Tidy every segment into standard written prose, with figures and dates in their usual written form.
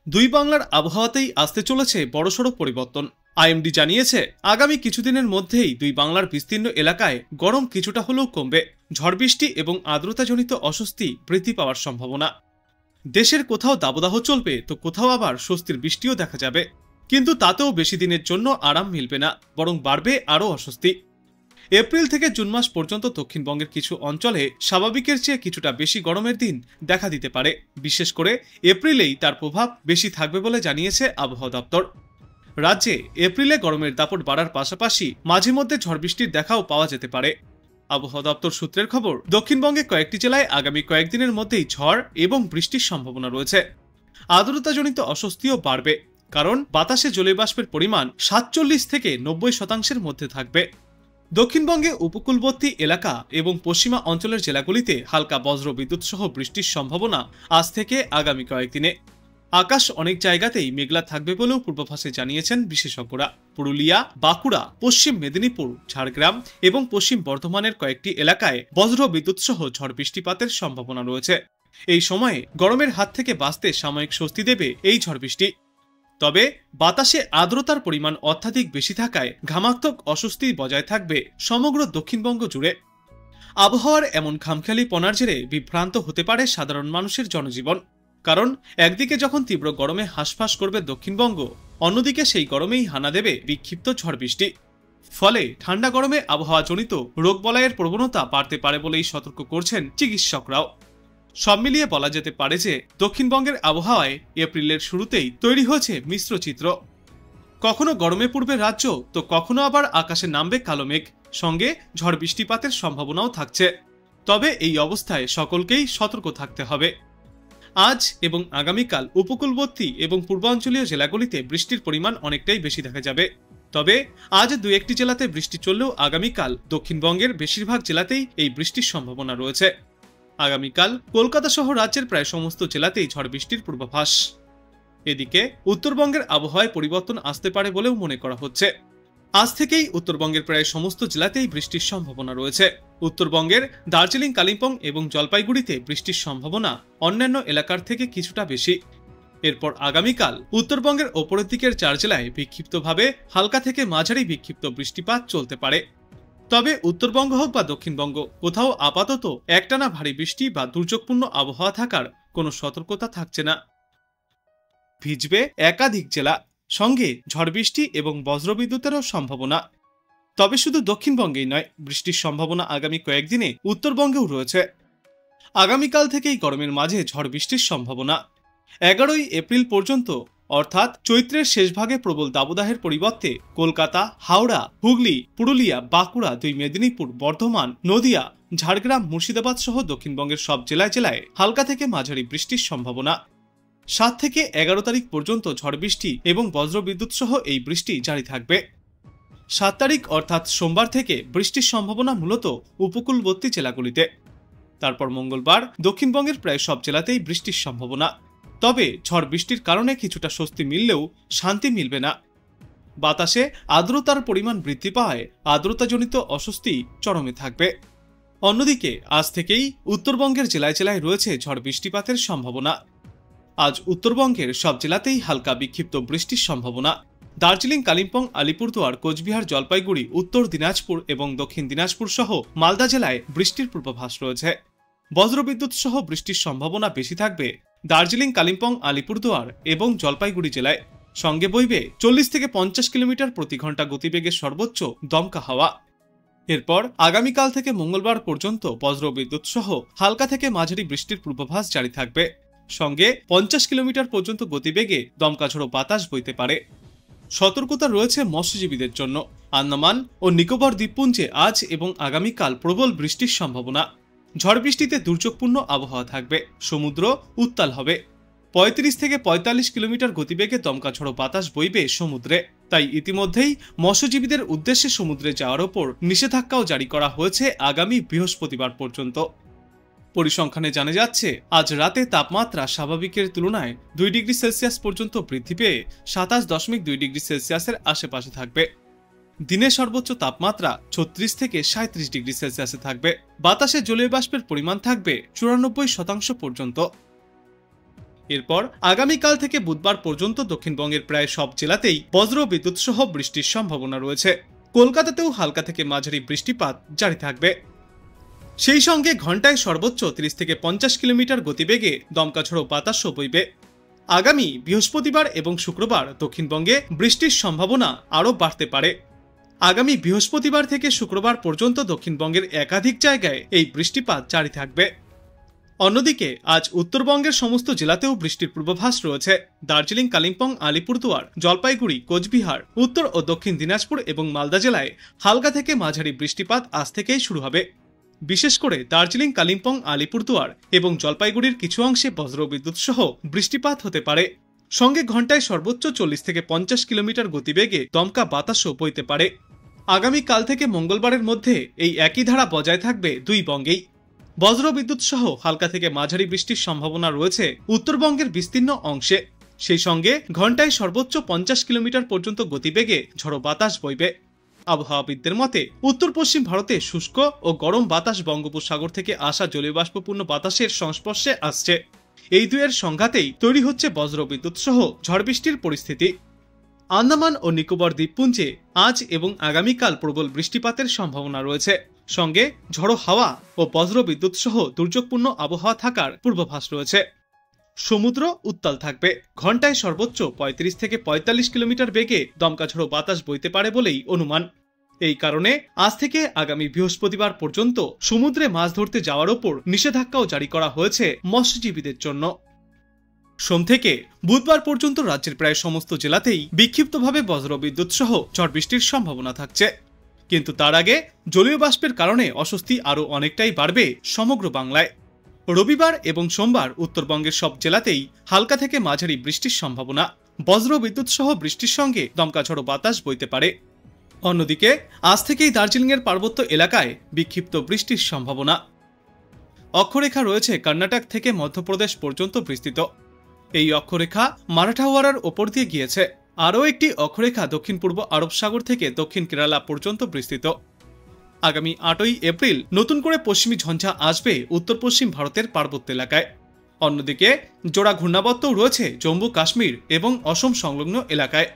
দুই বাংলার আবহাওয়াতেই আসতে চলেছে বড়সড় পরিবর্তন। আইএমডি জানিয়েছে আগামী কিছুদিনের মধ্যেই দুই বাংলার বিস্তীর্ণ এলাকায় গরম কিছুটা হলেও কমবে। ঝড় বৃষ্টি এবং আর্দ্রতাজনিত অস্বস্তি বৃদ্ধি পাওয়ার সম্ভাবনা। দেশের কোথাও দাবদাহ চলবে তো কোথাও আবার স্বস্তির বৃষ্টিও দেখা যাবে, কিন্তু তাতেও বেশি দিনের জন্য আরাম মিলবে না, বরং বাড়বে আরও অস্বস্তি। এপ্রিল থেকে জুন মাস পর্যন্ত দক্ষিণবঙ্গের কিছু অঞ্চলে স্বাভাবিকের চেয়ে কিছুটা বেশি গরমের দিন দেখা দিতে পারে। বিশেষ করে এপ্রিলেই তার প্রভাব বেশি থাকবে বলে জানিয়েছে আবহাওয়া দপ্তর। রাজ্যে এপ্রিলে গরমের দাপট বাড়ার পাশাপাশি মাঝে মধ্যে ঝড় বৃষ্টির দেখাও পাওয়া যেতে পারে। আবহাওয়া দপ্তর সূত্রের খবর, দক্ষিণবঙ্গে কয়েকটি জেলায় আগামী কয়েকদিনের মধ্যেই ঝড় এবং বৃষ্টির সম্ভাবনা রয়েছে। আর্দ্রতাজনিত অস্বস্তিও বাড়বে, কারণ বাতাসে জলীয়বাষ্পের পরিমাণ 47 থেকে 90% মধ্যে থাকবে। দক্ষিণবঙ্গে উপকূলবর্তী এলাকা এবং পশ্চিমা অঞ্চলের জেলাগুলিতে হালকা বজ্র বিদ্যুৎ সহ বৃষ্টির সম্ভাবনা আজ থেকে আগামী কয়েকদিনে। আকাশ অনেক জায়গাতেই মেঘলা থাকবে বলেও পূর্বাভাসে জানিয়েছেন বিশেষজ্ঞরা। পুরুলিয়া, বাঁকুড়া, পশ্চিম মেদিনীপুর, ঝাড়গ্রাম এবং পশ্চিম বর্ধমানের কয়েকটি এলাকায় বজ্র বিদ্যুৎ সহ ঝড় বৃষ্টিপাতের সম্ভাবনা রয়েছে। এই সময়ে গরমের হাত থেকে বাঁচতে সাময়িক স্বস্তি দেবে এই ঝড় বৃষ্টি। তবে বাতাসে আর্দ্রতার পরিমাণ অত্যাধিক বেশি থাকায় ঘামাক্তক অস্বস্তি বজায় থাকবে সমগ্র দক্ষিণবঙ্গ জুড়ে। আবহাওয়ার এমন খামখেয়ালিপনার জেরে বিভ্রান্ত হতে পারে সাধারণ মানুষের জনজীবন। কারণ একদিকে যখন তীব্র গরমে হাঁসফাঁস করবে দক্ষিণবঙ্গ, অন্যদিকে সেই গরমেই হানা দেবে বিক্ষিপ্ত ঝড় বৃষ্টি। ফলে ঠান্ডা গরমে আবহাওয়াজনিত রোগবলয়ের প্রবণতা বাড়তে পারে বলেই সতর্ক করছেন চিকিৎসকরাও। সব মিলিয়ে বলা যেতে পারে যে দক্ষিণবঙ্গের আবহাওয়ায় এপ্রিলের শুরুতেই তৈরি হয়েছে মিশ্র চিত্র। কখনো গরমে পড়বে রাজ্য, তো কখনো আবার আকাশে নামবে কালো মেঘ, সঙ্গে ঝড় বৃষ্টিপাতের সম্ভাবনাও থাকছে। তবে এই অবস্থায় সকলকেই সতর্ক থাকতে হবে। আজ এবং আগামীকাল উপকূলবর্তী এবং পূর্বাঞ্চলীয় জেলাগুলিতে বৃষ্টির পরিমাণ অনেকটাই বেশি দেখা যাবে। তবে আজ দু একটি জেলাতে বৃষ্টি চললেও আগামীকাল দক্ষিণবঙ্গের বেশিরভাগ জেলাতেই এই বৃষ্টির সম্ভাবনা রয়েছে। আগামীকাল কলকাতা সহ রাজ্যের প্রায় সমস্ত জেলাতেই ঝড় বৃষ্টির পূর্বাভাস। এদিকে উত্তরবঙ্গের আবহাওয়ায় পরিবর্তন আসতে পারে বলেও মনে করা হচ্ছে। আজ থেকেই উত্তরবঙ্গের প্রায় সমস্ত জেলাতেই বৃষ্টির সম্ভাবনা রয়েছে। উত্তরবঙ্গের দার্জিলিং, কালিম্পং এবং জলপাইগুড়িতে বৃষ্টির সম্ভাবনা অন্যান্য এলাকার থেকে কিছুটা বেশি। এরপর আগামীকাল উত্তরবঙ্গের ওপরের দিকের 4 জেলায় বিক্ষিপ্তভাবে হালকা থেকে মাঝারি বিক্ষিপ্ত বৃষ্টিপাত চলতে পারে। তবে উত্তরবঙ্গ হোক বা দক্ষিণবঙ্গ, কোথাও আপাতত একটানা ভারী বৃষ্টি বা দুর্যোগপূর্ণ আবহাওয়া থাকার কোনো সতর্কতা থাকছে না। ভিজবে একাধিক জেলা, সঙ্গে ঝড় বৃষ্টি এবং বজ্রবিদ্যুতেরও সম্ভাবনা। তবে শুধু দক্ষিণবঙ্গেই নয়, বৃষ্টির সম্ভাবনা আগামী কয়েকদিনে উত্তরবঙ্গেও রয়েছে। আগামীকাল থেকেই গরমের মাঝে ঝড় বৃষ্টির সম্ভাবনা। 11ই এপ্রিল পর্যন্ত, অর্থাৎ চৈত্রের শেষ ভাগে প্রবল দাবদাহের পরিবর্তে কলকাতা, হাওড়া, হুগলি, পুরুলিয়া, বাঁকুড়া, দুই মেদিনীপুর, বর্ধমান, নদিয়া, ঝাড়গ্রাম, মুর্শিদাবাদ সহ দক্ষিণবঙ্গের সব জেলায় জেলায় হালকা থেকে মাঝারি বৃষ্টির সম্ভাবনা। 7 থেকে 11 তারিখ পর্যন্ত ঝড় বৃষ্টি এবং বজ্রবিদ্যুৎ সহ এই বৃষ্টি জারি থাকবে। 7 তারিখ অর্থাৎ সোমবার থেকে বৃষ্টির সম্ভাবনা মূলত উপকূলবর্তী জেলাগুলিতে। তারপর মঙ্গলবার দক্ষিণবঙ্গের প্রায় সব জেলাতেই বৃষ্টির সম্ভাবনা। তবে ঝড় বৃষ্টির কারণে কিছুটা স্বস্তি মিললেও শান্তি মিলবে না। বাতাসে আর্দ্রতার পরিমাণ বৃদ্ধি পাওয়ায় আর্দ্রতাজনিত অস্বস্তি চরমে থাকবে। অন্যদিকে আজ থেকেই উত্তরবঙ্গের জেলায় জেলায় রয়েছে ঝড় বৃষ্টিপাতের সম্ভাবনা। আজ উত্তরবঙ্গের সব জেলাতেই হালকা বিক্ষিপ্ত বৃষ্টির সম্ভাবনা। দার্জিলিং, কালিম্পং, আলিপুরদুয়ার, কোচবিহার, জলপাইগুড়ি, উত্তর দিনাজপুর এবং দক্ষিণ দিনাজপুর সহ মালদা জেলায় বৃষ্টির পূর্বাভাস রয়েছে। বজ্রবিদ্যুৎ সহ বৃষ্টির সম্ভাবনা বেশি থাকবে দার্জিলিং, কালিম্পং, আলিপুরদুয়ার এবং জলপাইগুড়ি জেলায়। সঙ্গে বইবে 40 থেকে 50 কিলোমিটার প্রতি ঘন্টা গতিবেগের সর্বোচ্চ দমকা হাওয়া। এরপর আগামীকাল থেকে মঙ্গলবার পর্যন্ত বজ্রবিদ্যুৎ সহ হালকা থেকে মাঝারি বৃষ্টির পূর্বাভাস জারি থাকবে। সঙ্গে 50 কিলোমিটার পর্যন্ত গতিবেগে দমকা ঝোড়ো বাতাস বইতে পারে। সতর্কতা রয়েছে মৎস্যজীবীদের জন্য। আন্দামান ও নিকোবর দ্বীপপুঞ্জে আজ এবং আগামীকাল প্রবল বৃষ্টির সম্ভাবনা। ঝড় বৃষ্টিতে দুর্যোগপূর্ণ আবহাওয়া থাকবে। সমুদ্র উত্তাল হবে। 35 থেকে 45 কিলোমিটার গতিবেগে দমকা ঝোড়ো বাতাস বইবে সমুদ্রে। তাই ইতিমধ্যেই মৎস্যজীবীদের উদ্দেশ্যে সমুদ্রে যাওয়ার ওপর নিষেধাজ্ঞাও জারি করা হয়েছে আগামী বৃহস্পতিবার পর্যন্ত। পরিসংখ্যানে জানা যাচ্ছে আজ রাতে তাপমাত্রা স্বাভাবিকের তুলনায় 2 ডিগ্রি সেলসিয়াস পর্যন্ত বৃদ্ধি পেয়ে 27.2 ডিগ্রি সেলসিয়াসের আশেপাশে থাকবে। দিনে সর্বোচ্চ তাপমাত্রা 36 থেকে 37 ডিগ্রি সেলসিয়াসে থাকবে। বাতাসে জলীয় বাষ্পের পরিমাণ থাকবে 94% পর্যন্ত। এরপর আগামীকাল থেকে বুধবার পর্যন্ত দক্ষিণবঙ্গের প্রায় সব জেলাতেই বজ্র বিদ্যুৎ সহ বৃষ্টির সম্ভাবনা রয়েছে। কলকাতাতেও হালকা থেকে মাঝারি বৃষ্টিপাত জারি থাকবে। সেই সঙ্গে ঘন্টায় সর্বোচ্চ 30 থেকে 50 কিলোমিটার গতিবেগে দমকা ঝোড়ো বাতাসও বইবে। আগামী বৃহস্পতিবার এবং শুক্রবার দক্ষিণবঙ্গে বৃষ্টির সম্ভাবনা আরও বাড়তে পারে। আগামী বৃহস্পতিবার থেকে শুক্রবার পর্যন্ত দক্ষিণবঙ্গের একাধিক জায়গায় এই বৃষ্টিপাত জারি থাকবে। অন্যদিকে আজ উত্তরবঙ্গের সমস্ত জেলাতেও বৃষ্টির পূর্বাভাস রয়েছে। দার্জিলিং, কালিম্পং, আলিপুরদুয়ার, জলপাইগুড়ি, কোচবিহার, উত্তর ও দক্ষিণ দিনাজপুর এবং মালদা জেলায় হালকা থেকে মাঝারি বৃষ্টিপাত আজ থেকেই শুরু হবে। বিশেষ করে দার্জিলিং, কালিম্পং, আলিপুরদুয়ার এবং জলপাইগুড়ির কিছু অংশে বজ্রবিদ্যুৎ সহ বৃষ্টিপাত হতে পারে। সঙ্গে ঘন্টায় সর্বোচ্চ 40 থেকে 50 কিলোমিটার গতিবেগে দমকা বাতাসও বইতে পারে। আগামীকাল থেকে মঙ্গলবারের মধ্যে এই একই ধারা বজায় থাকবে দুই বঙ্গেই। বজ্রবিদ্যুৎ সহ হালকা থেকে মাঝারি বৃষ্টির সম্ভাবনা রয়েছে উত্তরবঙ্গের বিস্তীর্ণ অংশে। সেই সঙ্গে ঘন্টায় সর্বোচ্চ 50 কিলোমিটার পর্যন্ত গতিবেগে ঝড়ো বাতাস বইবে। আবহাওয়াবিদদের মতে উত্তর পশ্চিম ভারতে শুষ্ক ও গরম বাতাস বঙ্গোপসাগর থেকে আসা জলীয়বাষ্পপূর্ণ বাতাসের সংস্পর্শে আসছে। এই দুয়ের সংঘাতেই তৈরি হচ্ছে বজ্রবিদ্যুৎ সহ ঝড় বৃষ্টির পরিস্থিতি। আন্দামান ও নিকোবর দ্বীপপুঞ্জে আজ এবং আগামীকাল প্রবল বৃষ্টিপাতের সম্ভাবনা রয়েছে। সঙ্গে ঝড়ো হাওয়া ও বজ্রবিদ্যুৎ সহ দুর্যোগপূর্ণ আবহাওয়া থাকার পূর্বাভাস রয়েছে। সমুদ্র উত্তাল থাকবে। ঘন্টায় সর্বোচ্চ 35 থেকে 45 কিলোমিটার বেগে দমকা ঝড়ো বাতাস বইতে পারে বলেই অনুমান। এই কারণে আজ থেকে আগামী বৃহস্পতিবার পর্যন্ত সমুদ্রে মাছ ধরতে যাওয়ার ওপর নিষেধাজ্ঞাও জারি করা হয়েছে মৎস্যজীবীদের জন্য। সোম থেকে বুধবার পর্যন্ত রাজ্যের প্রায় সমস্ত জেলাতেই বিক্ষিপ্তভাবে বজ্রবিদ্যুৎ সহ ঝড় বৃষ্টির সম্ভাবনা থাকছে। কিন্তু তার আগে জলীয় বাষ্পের কারণে অস্বস্তি আরও অনেকটাই বাড়বে সমগ্র বাংলায়। রবিবার এবং সোমবার উত্তরবঙ্গের সব জেলাতেই হালকা থেকে মাঝারি বৃষ্টির সম্ভাবনা। বজ্রবিদ্যুৎ সহ বৃষ্টির সঙ্গে দমকা ঝড়ো বাতাস বইতে পারে। অন্যদিকে আজ থেকেই দার্জিলিংয়ের পার্বত্য এলাকায় বিক্ষিপ্ত বৃষ্টির সম্ভাবনা। অক্ষরেখা রয়েছে কর্ণাটক থেকে মধ্যপ্রদেশ পর্যন্ত বিস্তৃত। এই অক্ষরেখা মারাঠাওয়াড়ার ওপর দিয়ে গিয়েছে। আরও একটি অক্ষরেখা দক্ষিণ পূর্ব আরব সাগর থেকে দক্ষিণ কেরালা পর্যন্ত বিস্তৃত। আগামী 8ই এপ্রিল নতুন করে পশ্চিমী ঝঞ্ঝা আসবে উত্তর পশ্চিম ভারতের পার্বত্য এলাকায়। অন্যদিকে জোড়া ঘূর্ণাবর্তও রয়েছে জম্মু কাশ্মীর এবং অসম সংলগ্ন এলাকায়।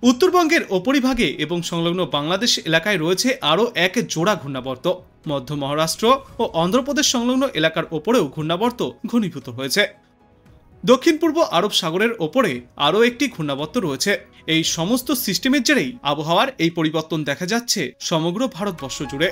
উত্তরবঙ্গের ওপরিভাগে এবং সংলগ্ন বাংলাদেশ এলাকায় রয়েছে আরও এক জোড়া ঘূর্ণাবর্ত। মধ্য মহারাষ্ট্র ও অন্ধ্রপ্রদেশ সংলগ্ন এলাকার ওপরেও ঘূর্ণাবর্ত ঘনীভূত হয়েছে। দক্ষিণ পূর্ব আরব সাগরের ওপরে আরও একটি ঘূর্ণাবর্ত রয়েছে। এই সমস্ত সিস্টেমের জেরেই আবহাওয়ার এই পরিবর্তন দেখা যাচ্ছে সমগ্র ভারতবর্ষ জুড়ে।